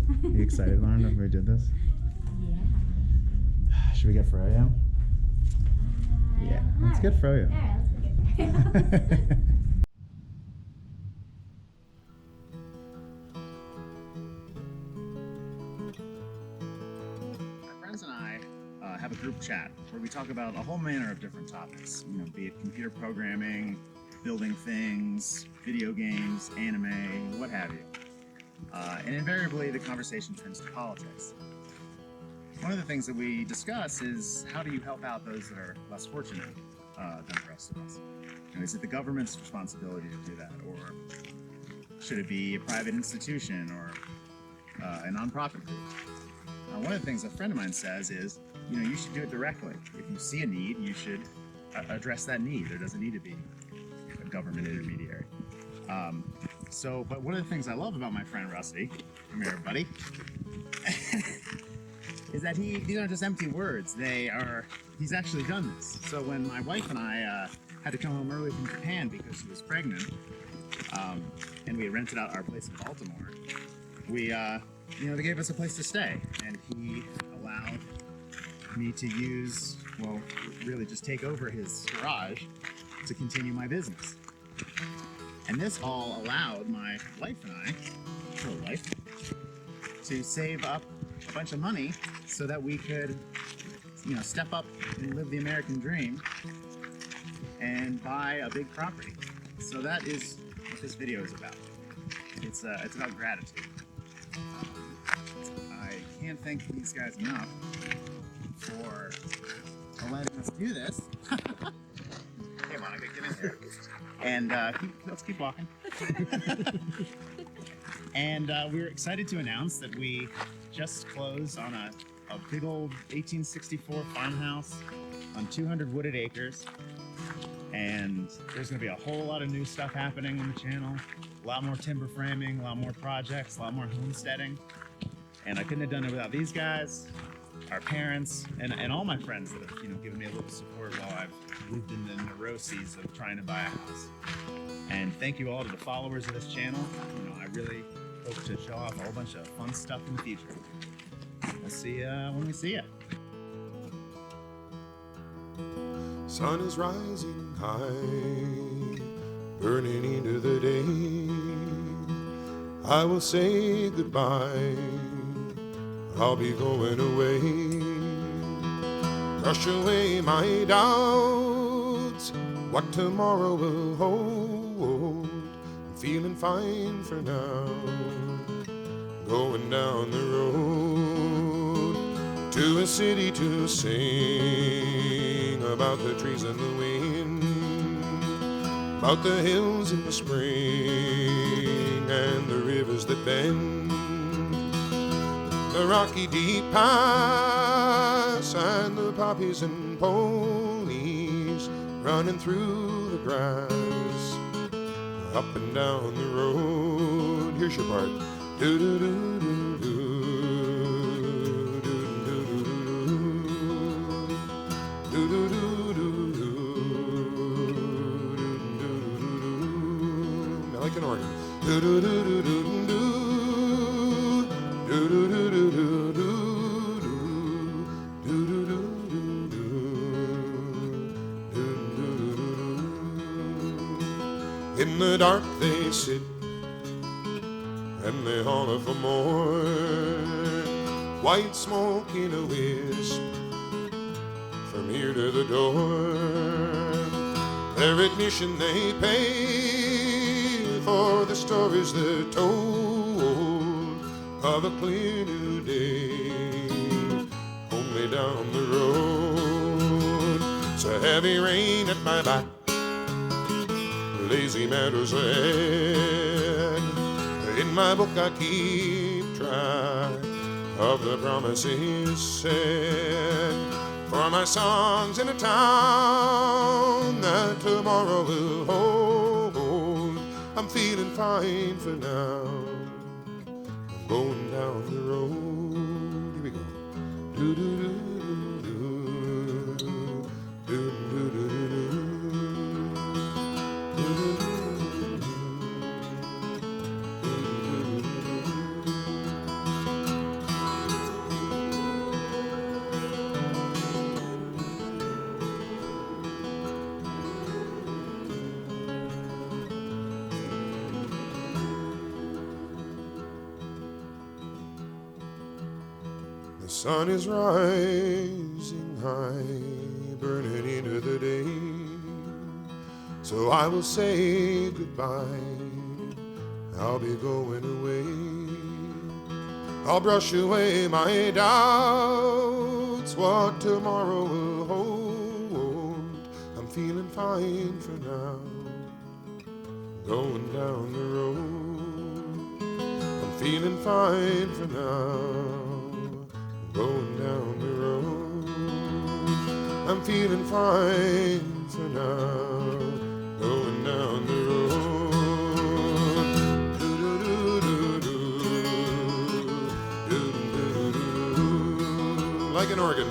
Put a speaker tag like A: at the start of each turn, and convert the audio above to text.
A: Are you excited, Lauren, that we did this?
B: Yeah.
A: Should we get Froyo? Yeah, let's get Froyo.
B: Alright, let's go get Froyo.
A: My friends and I have a group chat where we talk about a whole manner of different topics, be it computer programming, building things, video games, anime, what have you. And invariably, the conversation turns to politics. One of the things that we discuss is how do you help out those that are less fortunate than the rest of us? Is it the government's responsibility to do that, or should it be a private institution or a nonprofit group? One of the things a friend of mine says is, you should do it directly. If you see a need, you should address that need. There doesn't need to be a government intermediary. But one of the things I love about my friend Rusty, come here, buddy, is that these aren't just empty words. He's actually done this. So when my wife and I had to come home early from Japan because she was pregnant, and we had rented out our place in Baltimore, they gave us a place to stay, and he allowed me to really just take over his garage to continue my business. And this all allowed my wife and I, her wife, to save up a bunch of money so that we could, step up and live the American dream and buy a big property. So that is what this video is about. It's about gratitude. I can't thank these guys enough for letting us do this. Hey, Monica, get in here. And let's keep walking. And we're excited to announce that we just closed on a big old 1864 farmhouse on 200 wooded acres. And there's going to be a whole lot of new stuff happening on the channel. A lot more timber framing, a lot more projects, a lot more homesteading. And I couldn't have done it without these guys, our parents, and all my friends that have given me a little support while I've lived in the neuroses of trying to buy a house. And thank you all to the followers of this channel. I really hope to show off a whole bunch of fun stuff in the future. We'll see you when we see you.
C: Sun is rising high, burning into the day. I will say goodbye, I'll be going away. Brush away my doubts, what tomorrow will hold. I'm feeling fine for now, going down the road to a city to sing about the trees and the wind, about the hills in the spring and the rivers that bend, the rocky deep pass and the poppies and ponies running through the grass, up and down the road. Here's your part. Do do do do do. Like an organ. Do do do do do do do do do do do do do do do. In the dark they sit and they holler for more. White smoke in a wisp from here to the door. Their admission they pay for the stories they're told of a clear new day only down the road. It's a heavy rain at my back, lazy meadows ahead. In my book I keep track of the promises said for my songs in a town that tomorrow will hold. I'm feeling fine for now, I'm going down the road. Here we go. Do do do do do do do do do. The sun is rising high, burning into the day. So I will say goodbye, I'll be going away. I'll brush away my doubts, what tomorrow will hold. I'm feeling fine for now, going down the road. I'm feeling fine for now, going down the road. I'm feeling fine for now, going down the road. Like an organ.